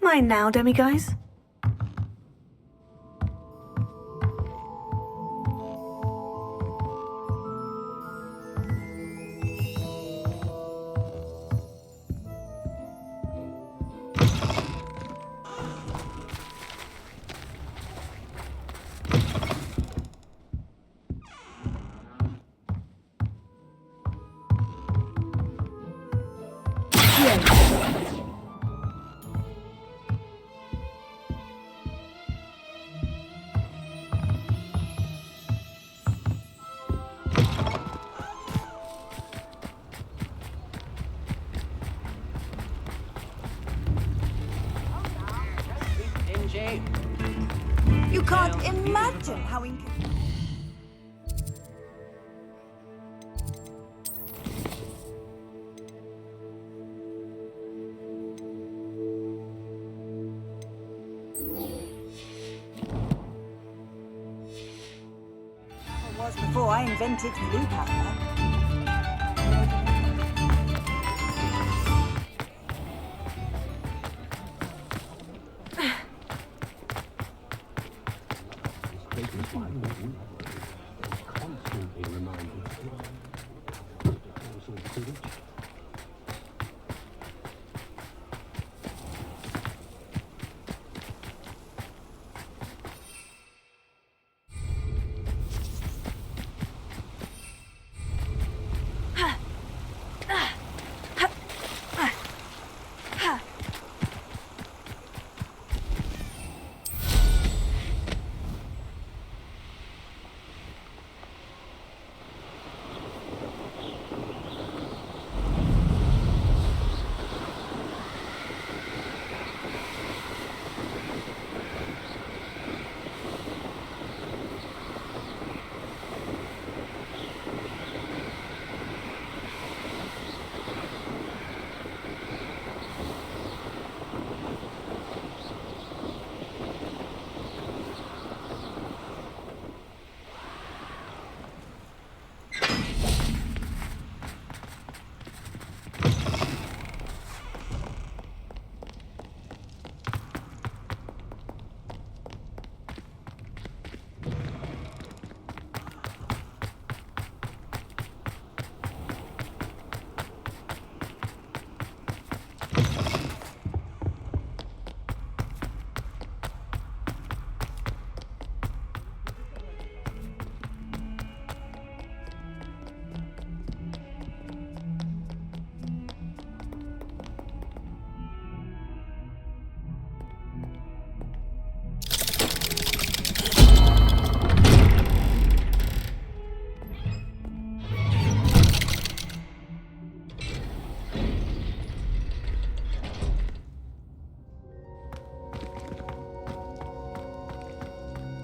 Mine now, demiguise. You can't imagine how it was before I invented blue powder.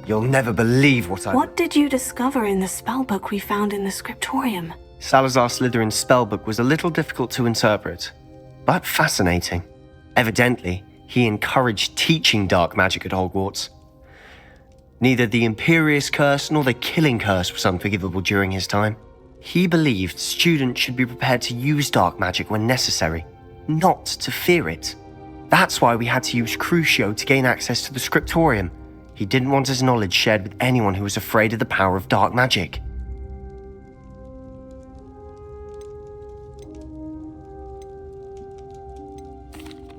You'll never believe what I... What did you discover in the spellbook we found in the scriptorium? Salazar Slytherin's spellbook was a little difficult to interpret, but fascinating. Evidently, he encouraged teaching dark magic at Hogwarts. Neither the Imperious Curse nor the Killing Curse was unforgivable during his time. He believed students should be prepared to use dark magic when necessary, not to fear it. That's why we had to use Crucio to gain access to the scriptorium. He didn't want his knowledge shared with anyone who was afraid of the power of dark magic.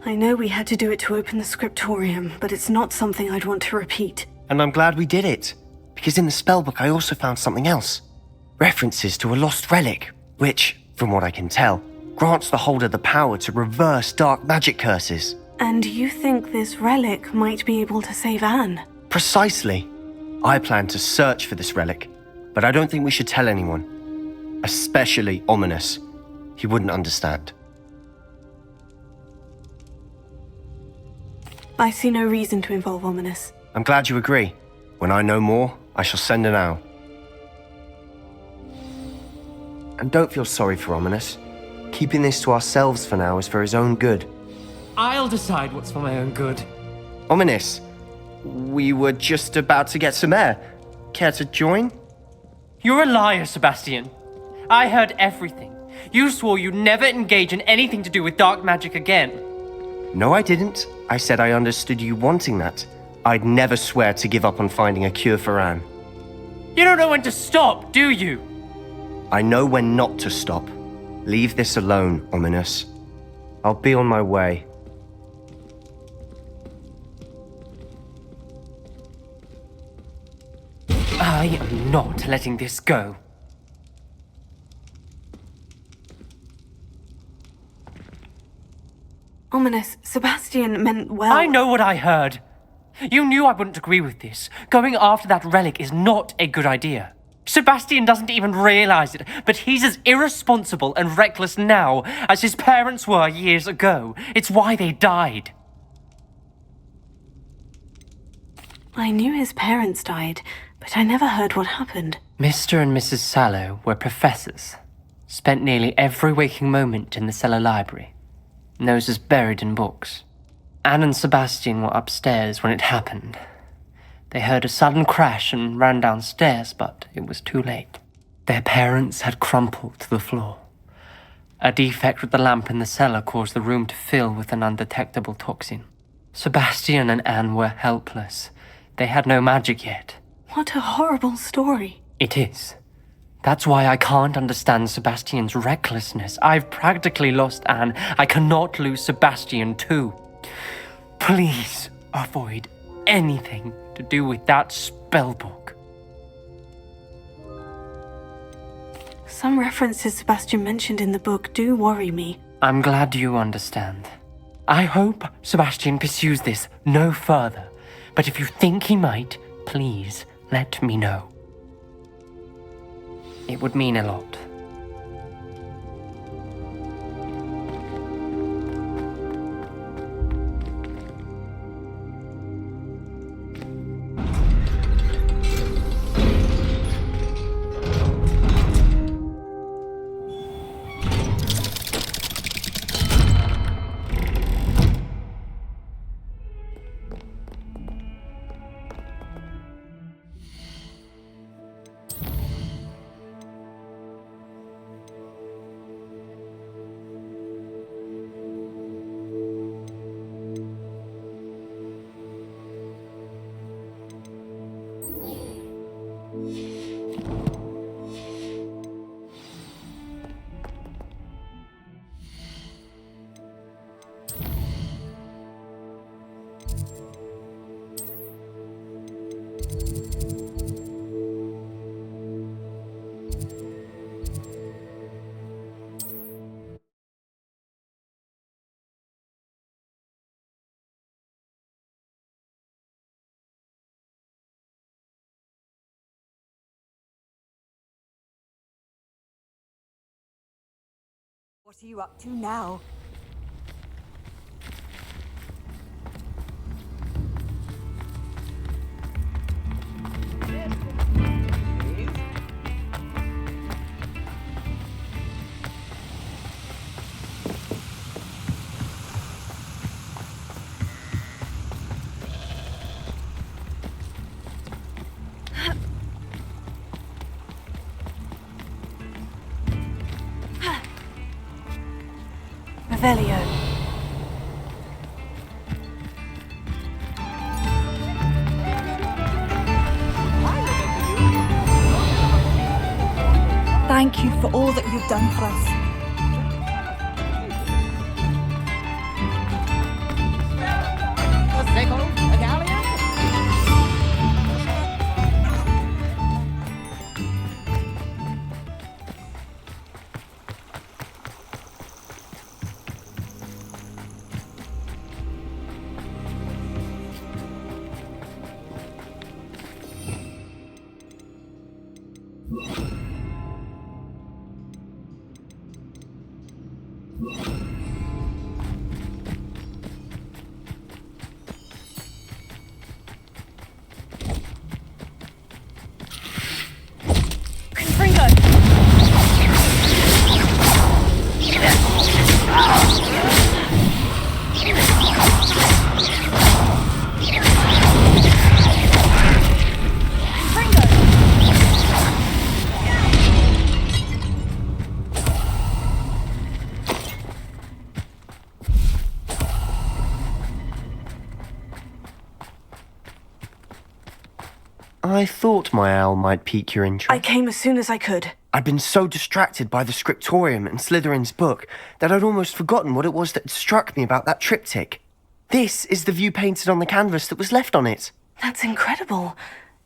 I know we had to do it to open the scriptorium, but it's not something I'd want to repeat. And I'm glad we did it, because in the spellbook I also found something else. References to a lost relic, which, from what I can tell, grants the holder the power to reverse dark magic curses. And you think this relic might be able to save Anne? Precisely. I plan to search for this relic, but I don't think we should tell anyone. especially ominous. He wouldn't understand. I see no reason to involve Ominous. I'm glad you agree. When I know more, I shall send an owl. And don't feel sorry for Ominous. Keeping this to ourselves for now is for his own good. I'll decide what's for my own good. Ominous, we were just about to get some air. Care to join? You're a liar, Sebastian. I heard everything. You swore you'd never engage in anything to do with dark magic again. No, I didn't. I said I understood you wanting that. I'd never swear to give up on finding a cure for Anne. You don't know when to stop, do you? I know when not to stop. Leave this alone, Ominous. I'll be on my way. I am not letting this go. Ominous, Sebastian meant well. I know what I heard. You knew I wouldn't agree with this. Going after that relic is not a good idea. Sebastian doesn't even realize it, but he's as irresponsible and reckless now as his parents were years ago. It's why they died. I knew his parents died, but I never heard what happened. Mr. and Mrs. Sallow were professors. Spent nearly every waking moment in the cellar library. Noses buried in books. Anne and Sebastian were upstairs when it happened. They heard a sudden crash and ran downstairs, but it was too late. Their parents had crumpled to the floor. A defect with the lamp in the cellar caused the room to fill with an undetectable toxin. Sebastian and Anne were helpless. They had no magic yet. What a horrible story. It is. That's why I can't understand Sebastian's recklessness. I've practically lost Anne. I cannot lose Sebastian too. Please avoid anything to do with that spellbook. Some references Sebastian mentioned in the book do worry me. I'm glad you understand. I hope Sebastian pursues this no further. But if you think he might, please let me know. It would mean a lot. What are you up to now? Revelio. Thank you for all that you've done for us. I thought my owl might pique your interest. I came as soon as I could. I'd been so distracted by the scriptorium and Slytherin's book that I'd almost forgotten what it was that struck me about that triptych. This is the view painted on the canvas that was left on it. That's incredible.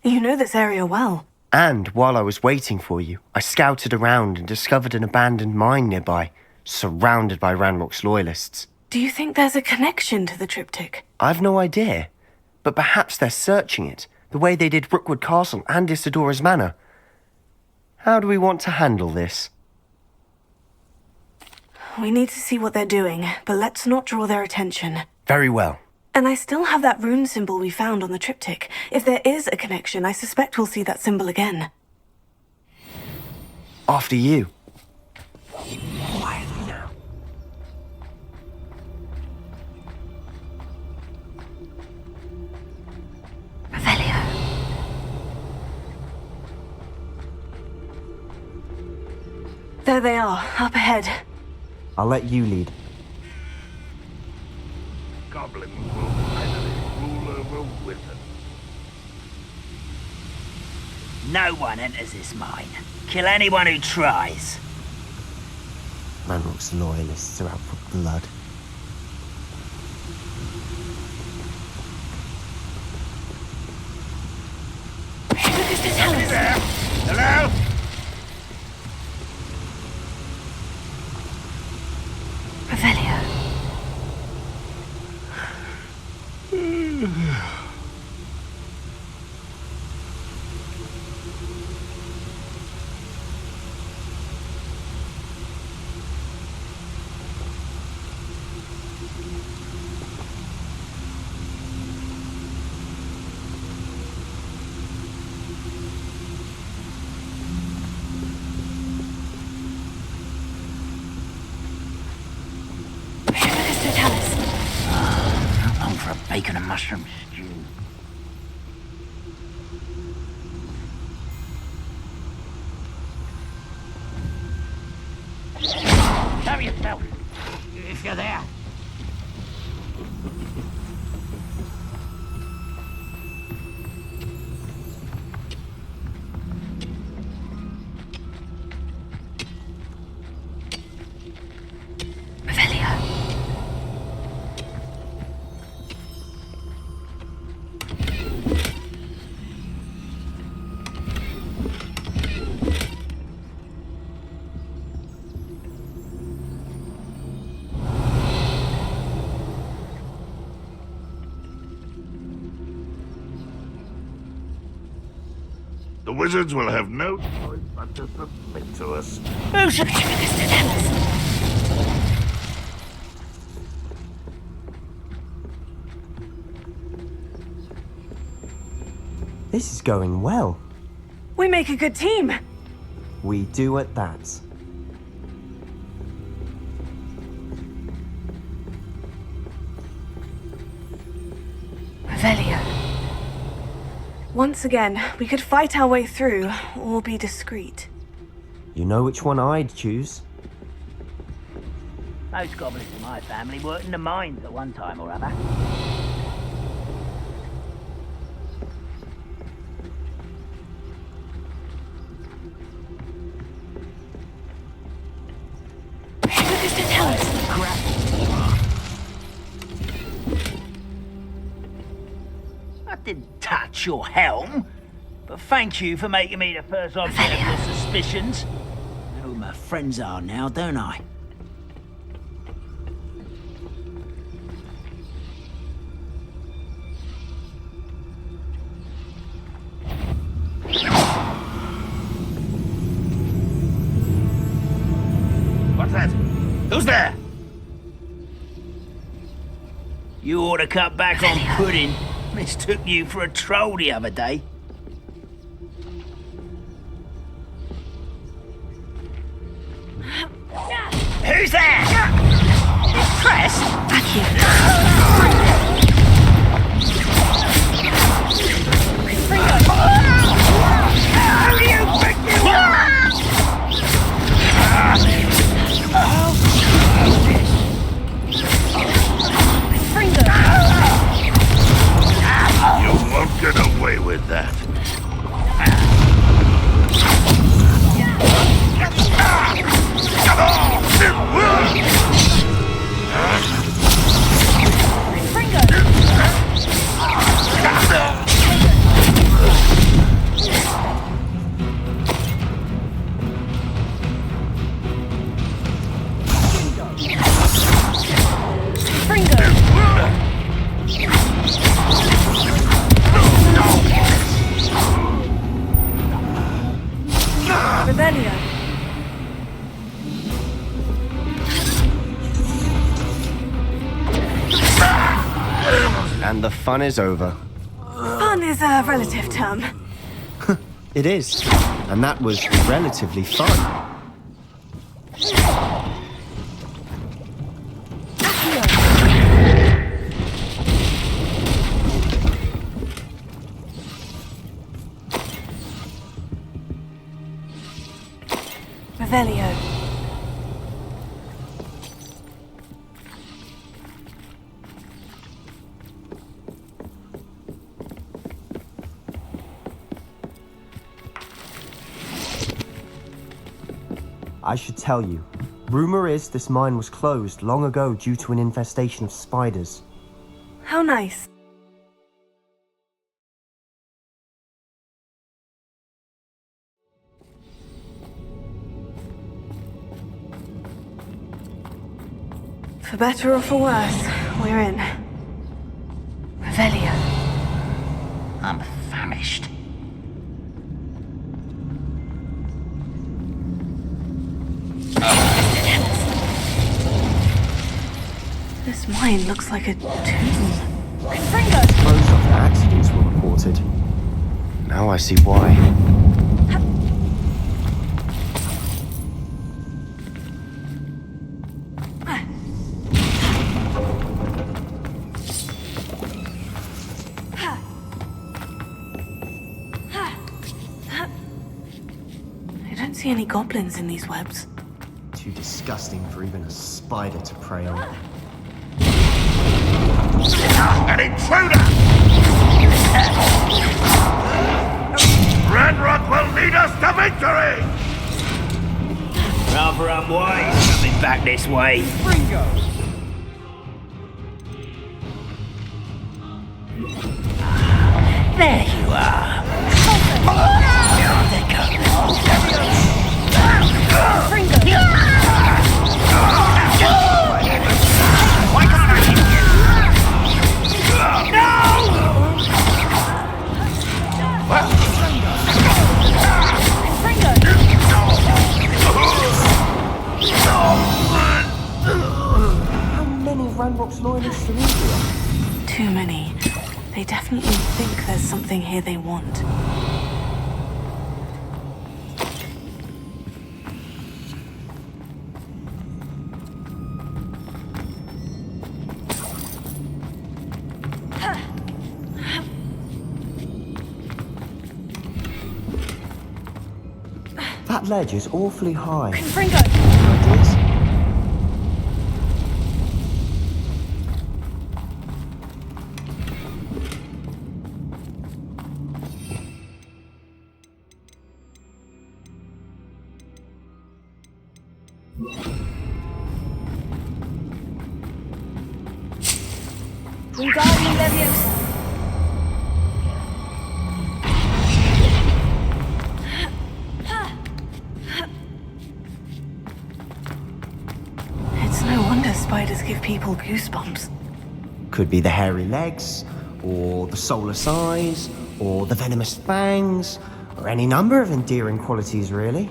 You know this area well. And while I was waiting for you, I scouted around and discovered an abandoned mine nearby, surrounded by Ranrock's loyalists. Do you think there's a connection to the triptych? I've no idea, but perhaps they're searching it, the way they did Rookwood Castle and Isidora's Manor. How do we want to handle this? We need to see what they're doing, but let's not draw their attention. Very well. And I still have that rune symbol we found on the triptych. If there is a connection, I suspect we'll see that symbol again. After you. Quietly now. Revelio. There they are, up ahead. I'll let you lead. Goblin will finally rule over wizard. No one enters this mine. Kill anyone who tries. Ranrock's loyalists are out for blood. Somebody there? Hello? Revelio. I'm for a bacon and mushroom stew. Show yourself, if you're there. The wizards will have no choice but to submit to us. Who's the this to tell us? This is going well. We make a good team. We do at that. Revelio. Once again, we could fight our way through, or be discreet. You know which one I'd choose? Most goblins in my family worked in the mines at one time or other. Who's to tell us? Crap. I didn't touch your helm, but thank you for making me the first object of the suspicions. I know who my friends are now, don't I? What's that? Who's there? You ought to cut back on pudding. Mistook you for a troll the other day. Who's there? Impressed? Back you. Who do you think you are? You won't get away with that. Revelio. And the fun is over. Fun is a relative term. It is. And that was relatively fun. Revelio. I should tell you. Rumor is this mine was closed long ago due to an infestation of spiders. How nice. For better or for worse, we're in. Revelio. I'm famished. This mine looks like a tomb. Most of the accidents were reported. Now I see why. I don't see any goblins in these webs. Too disgusting for even a spider to prey on. An intruder! Ranrock will lead us to victory! Rather unwise coming back this way. There you are. How many Ranrock's loyalists are in here? Too many. They definitely think there's something here they want. That ledge is awfully high. Confringo! Ideas? Wingardium Leviosa. It's no wonder spiders give people goosebumps. Could be the hairy legs, or the soulless eyes, or the venomous fangs, or any number of endearing qualities, really.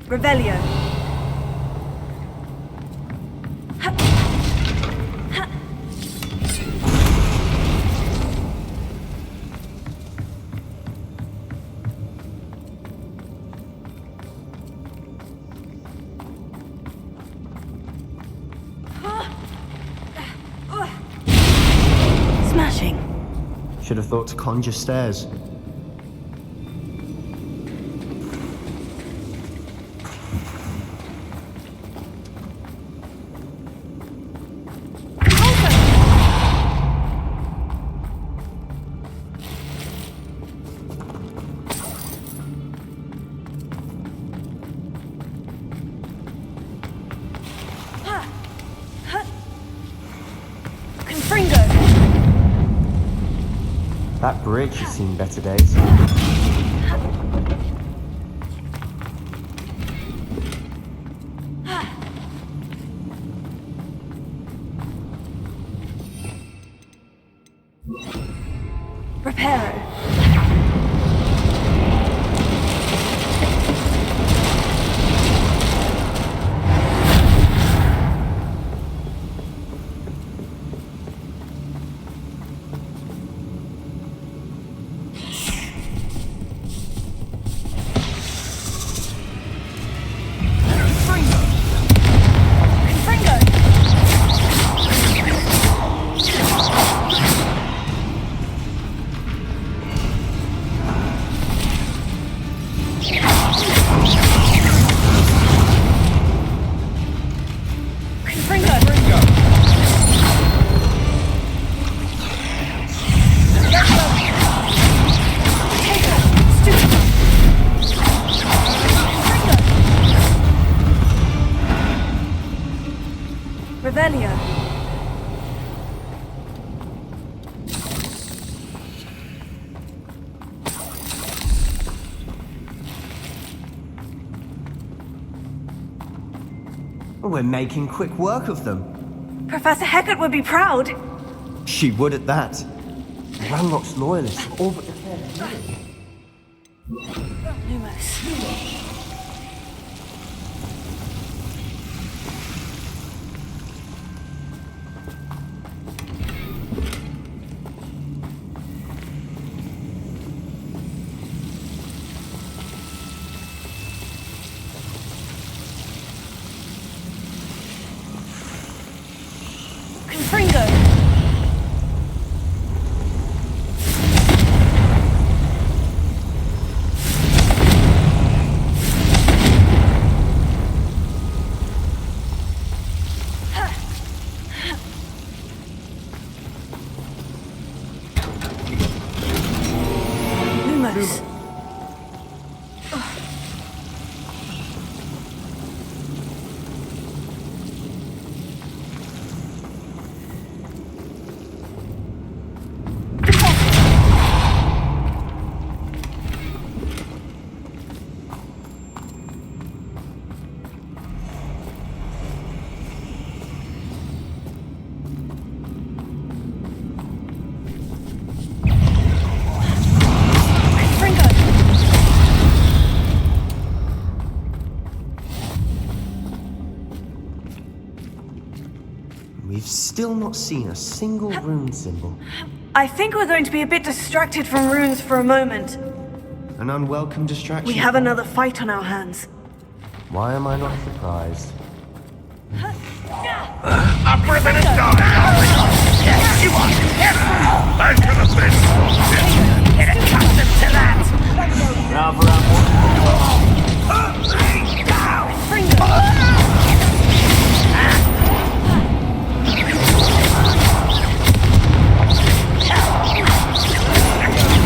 Revelio. Smashing. Should have thought to conjure stairs. Confringo. That bridge has seen better days. Reparo. We're making quick work of them. Professor Hecat would be proud. She would at that. Ranrock's loyalists all but declared Lumos. Confringo. Lumos. We've still not seen a single rune symbol. I think we're going to be a bit distracted from runes for a moment. An unwelcome distraction. We have another fight on our hands. Why am I not surprised? Up ribbon and down! You want I could have been Get accustomed to that!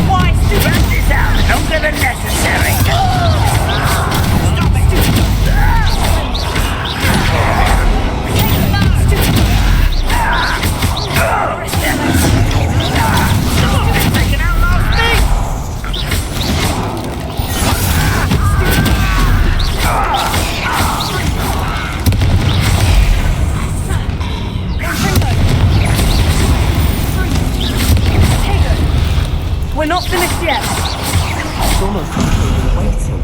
Why, stupid? Burn this out longer than necessary! Taking out last thing! We're not finished yet. It's almost like we've been waiting.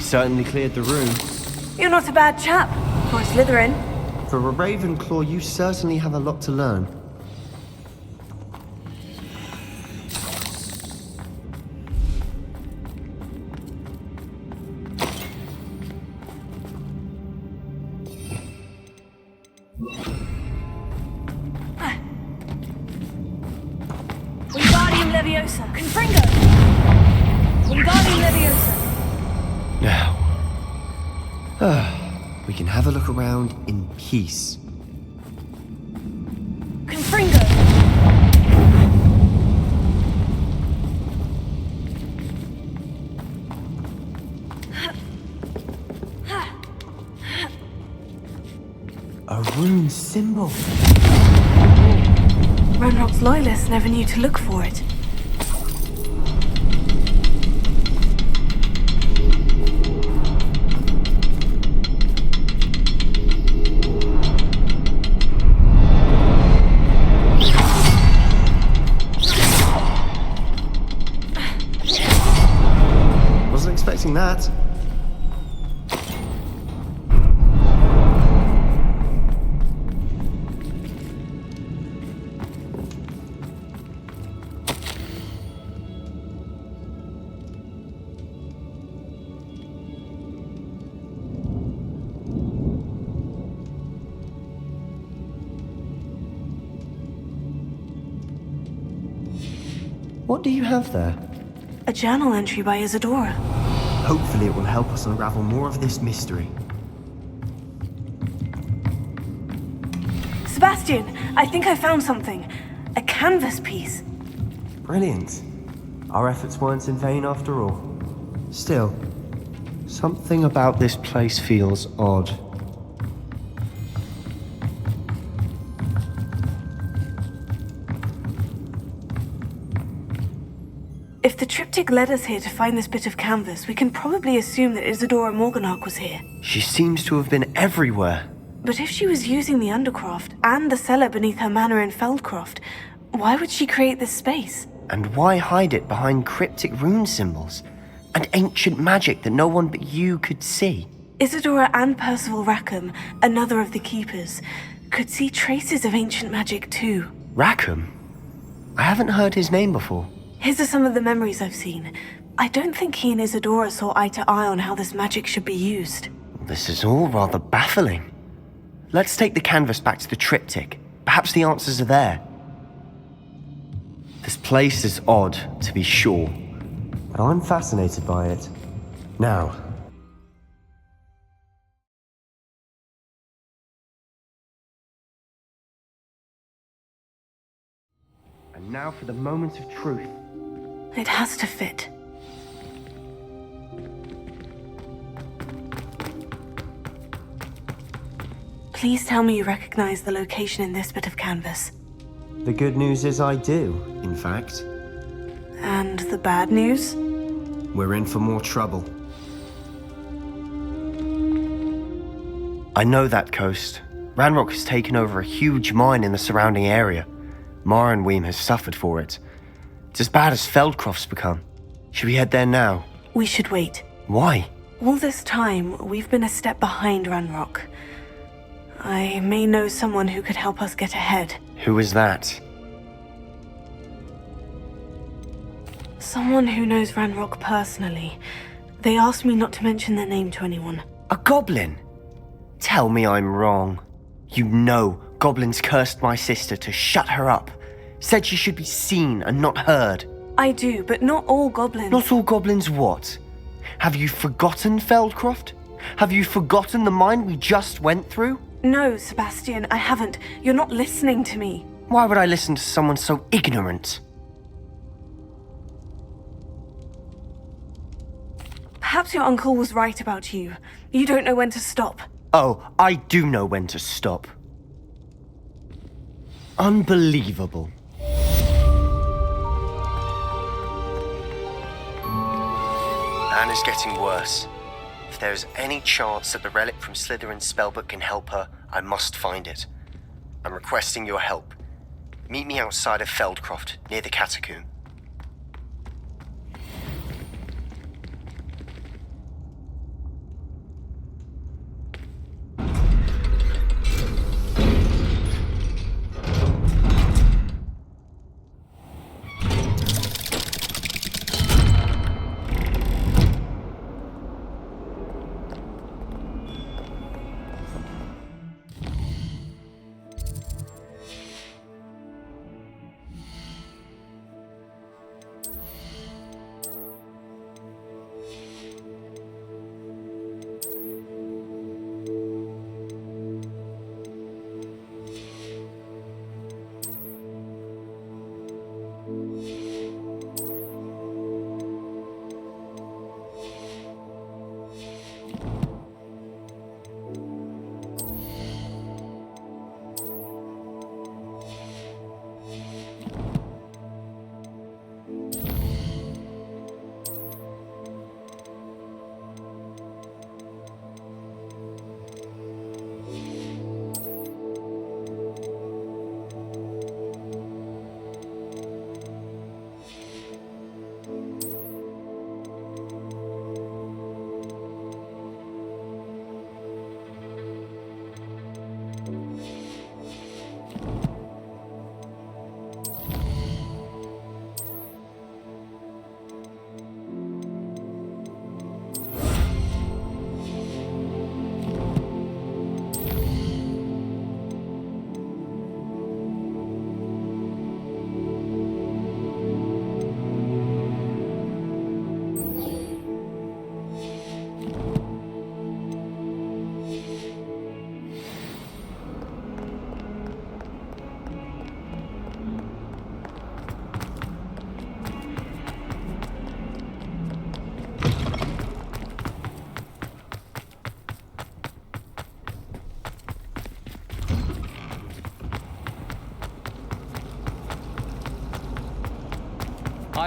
Certainly cleared the room. You're not a bad chap for a Slytherin. For a Ravenclaw, you certainly have a lot to learn. Wingardium Leviosa. Confringo. Wingardium Leviosa. Now, we can have a look around in peace. Confringo. A rune symbol. Ranrock's loyalists never knew to look for it. Wasn't expecting that. What do you have there? A journal entry by Isadora. Hopefully it will help us unravel more of this mystery. Sebastian, I think I found something. A canvas piece. Brilliant. Our efforts weren't in vain after all. Still, something about this place feels odd. If the triptych led us here to find this bit of canvas, we can probably assume that Isadora Morganach was here. She seems to have been everywhere. But if she was using the Undercroft and the cellar beneath her manor in Feldcroft, why would she create this space? And why hide it behind cryptic rune symbols and ancient magic that no one but you could see? Isadora and Percival Rackham, another of the Keepers, could see traces of ancient magic too. Rackham? I haven't heard his name before. His are some of the memories I've seen. I don't think he and Isadora saw eye to eye on how this magic should be used. This is all rather baffling. Let's take the canvas back to the triptych. Perhaps the answers are there. This place is odd, to be sure, but I'm fascinated by it. Now, and now for the moment of truth. It has to fit. Please tell me you recognize the location in this bit of canvas. The good news is I do, in fact. And the bad news? We're in for more trouble. I know that coast. Ranrock has taken over a huge mine in the surrounding area. Marenweem has suffered for it. It's as bad as Feldcroft's become. Should we head there now? We should wait. Why? All this time, we've been a step behind Ranrock. I may know someone who could help us get ahead. Who is that? Someone who knows Ranrock personally. They asked me not to mention their name to anyone. A goblin? Tell me I'm wrong. You know goblins cursed my sister to shut her up. Said she should be seen and not heard. I do, but not all goblins. Not all goblins what? Have you forgotten Feldcroft? Have you forgotten the mine we just went through? No, Sebastian, I haven't. You're not listening to me. Why would I listen to someone so ignorant? Perhaps your uncle was right about you. You don't know when to stop. Oh, I do know when to stop. Unbelievable. Anne is getting worse. If there is any chance that the relic from Slytherin's spellbook can help her, I must find it. I'm requesting your help. Meet me outside of Feldcroft, near the catacomb.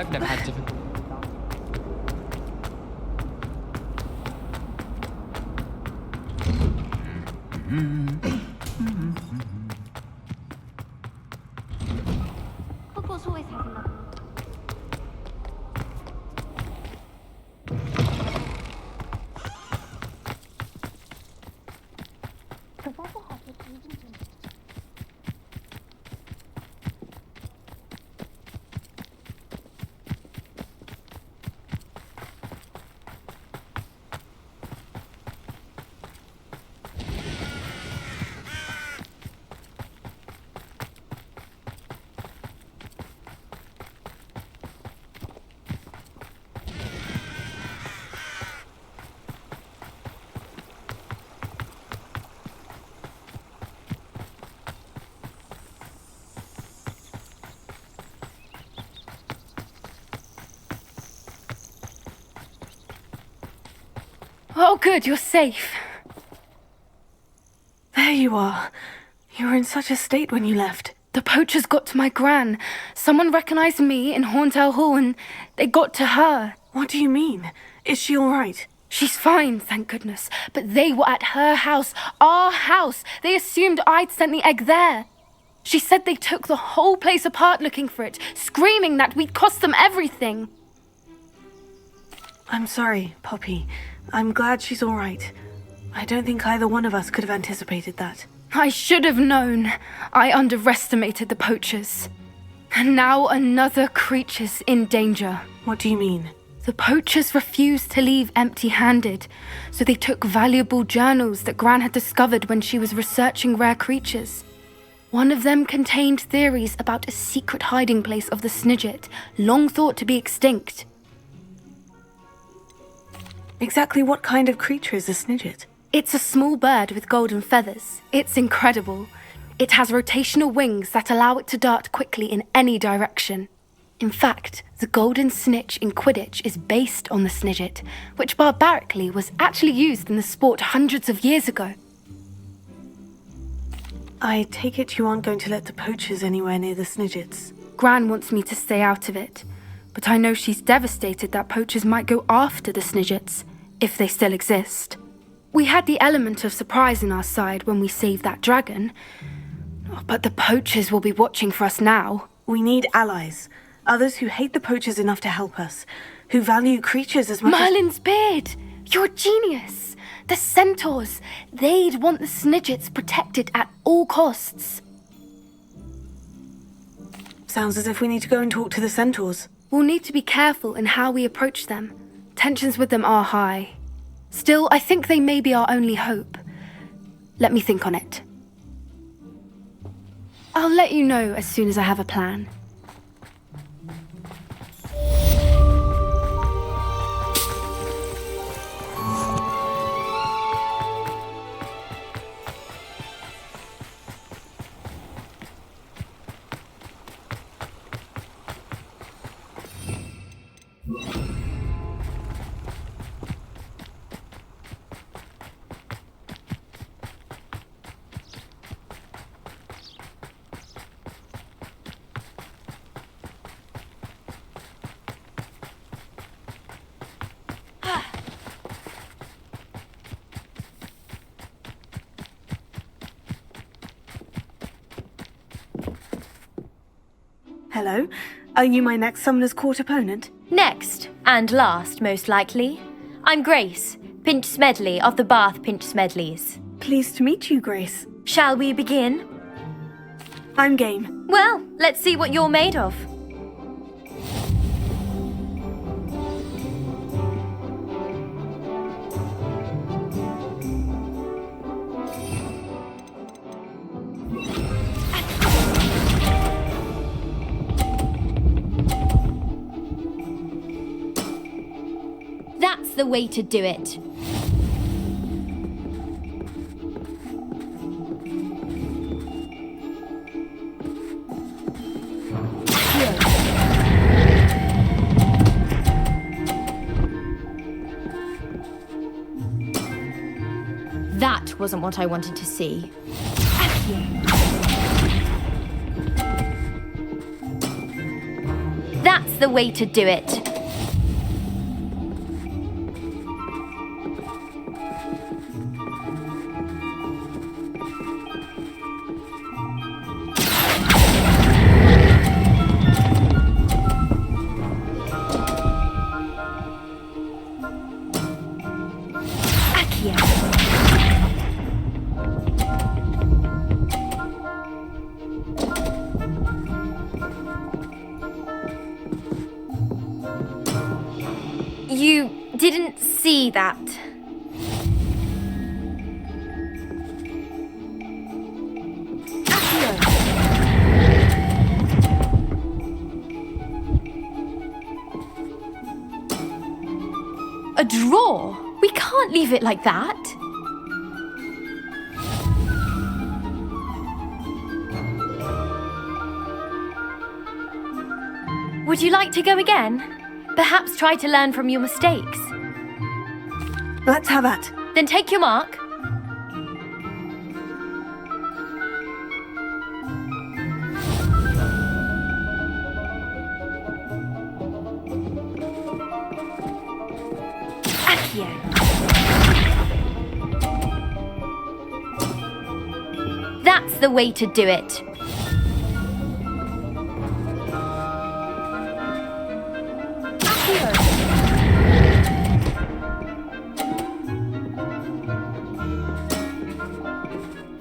I've never had difficulty. Hogwarts always has enough. Oh, good, you're safe. There you are. You were in such a state when you left. The poachers got to my gran. Someone recognized me in Horntail Hall and they got to her. What do you mean? Is she all right? She's fine, thank goodness. But they were at her house, our house. They assumed I'd sent the egg there. She said they took the whole place apart looking for it, screaming that we'd cost them everything. I'm sorry, Poppy. I'm glad she's all right. I don't think either one of us could have anticipated that. I should have known. I underestimated the poachers. And now another creature's in danger. What do you mean? The poachers refused to leave empty-handed, so they took valuable journals that Gran had discovered when she was researching rare creatures. One of them contained theories about a secret hiding place of the Snidget, long thought to be extinct. Exactly what kind of creature is a Snidget? It's a small bird with golden feathers. It's incredible. It has rotational wings that allow it to dart quickly in any direction. In fact, the golden snitch in Quidditch is based on the Snidget, which barbarically was actually used in the sport hundreds of years ago. I take it you aren't going to let the poachers anywhere near the Snidgets. Gran wants me to stay out of it, but I know she's devastated that poachers might go after the Snidgets, if they still exist. We had the element of surprise on our side when we saved that dragon, but the poachers will be watching for us now. We need allies. Others who hate the poachers enough to help us. Who value creatures as much Merlin's beard! You're a genius! The centaurs! They'd want the Snidgets protected at all costs. Sounds as if we need to go and talk to the centaurs. We'll need to be careful in how we approach them. Tensions with them are high. Still, I think they may be our only hope. Let me think on it. I'll let you know as soon as I have a plan. Hello? Are you my next Summoner's Court opponent? Next, and last, most likely. I'm Grace, Pinch Smedley of the Bath Pinch Smedleys. Pleased to meet you, Grace. Shall we begin? I'm game. Well, let's see what you're made of. That's the way to do it. That wasn't what I wanted to see. That's the way to do it. You didn't see that. A draw? We can't leave it like that. Would you like to go again? Perhaps try to learn from your mistakes. Let's have that. Then take your mark. Accio. That's the way to do it.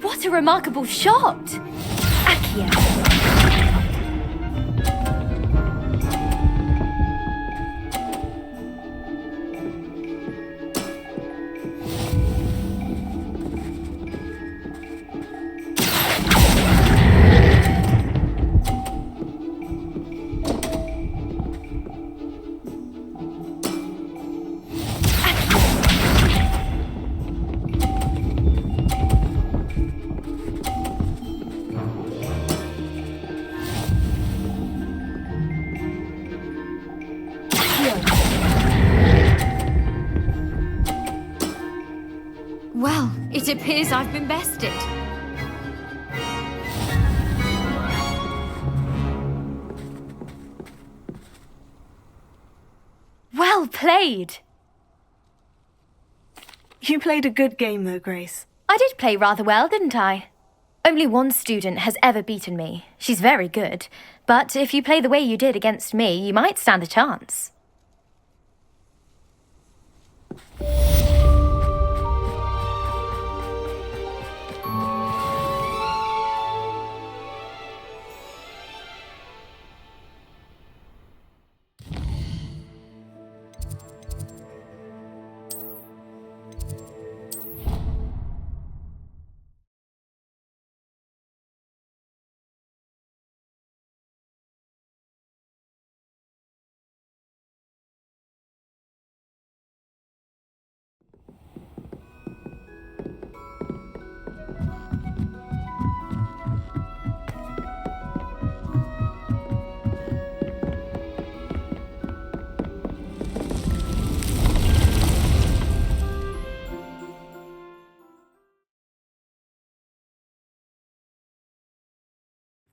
What a remarkable shot! Accio. Well, it appears I've been bested. Well played! You played a good game though, Grace. I did play rather well, didn't I? Only one student has ever beaten me. She's very good. But if you play the way you did against me, you might stand a chance.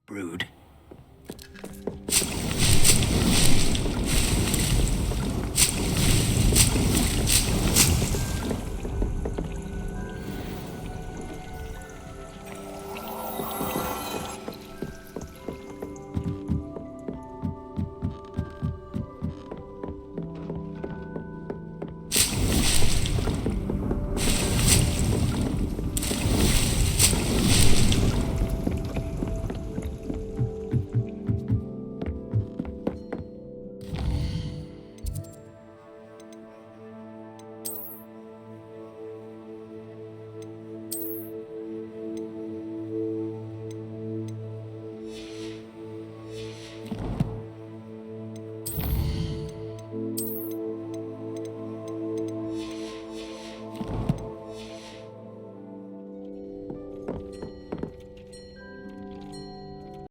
Brood.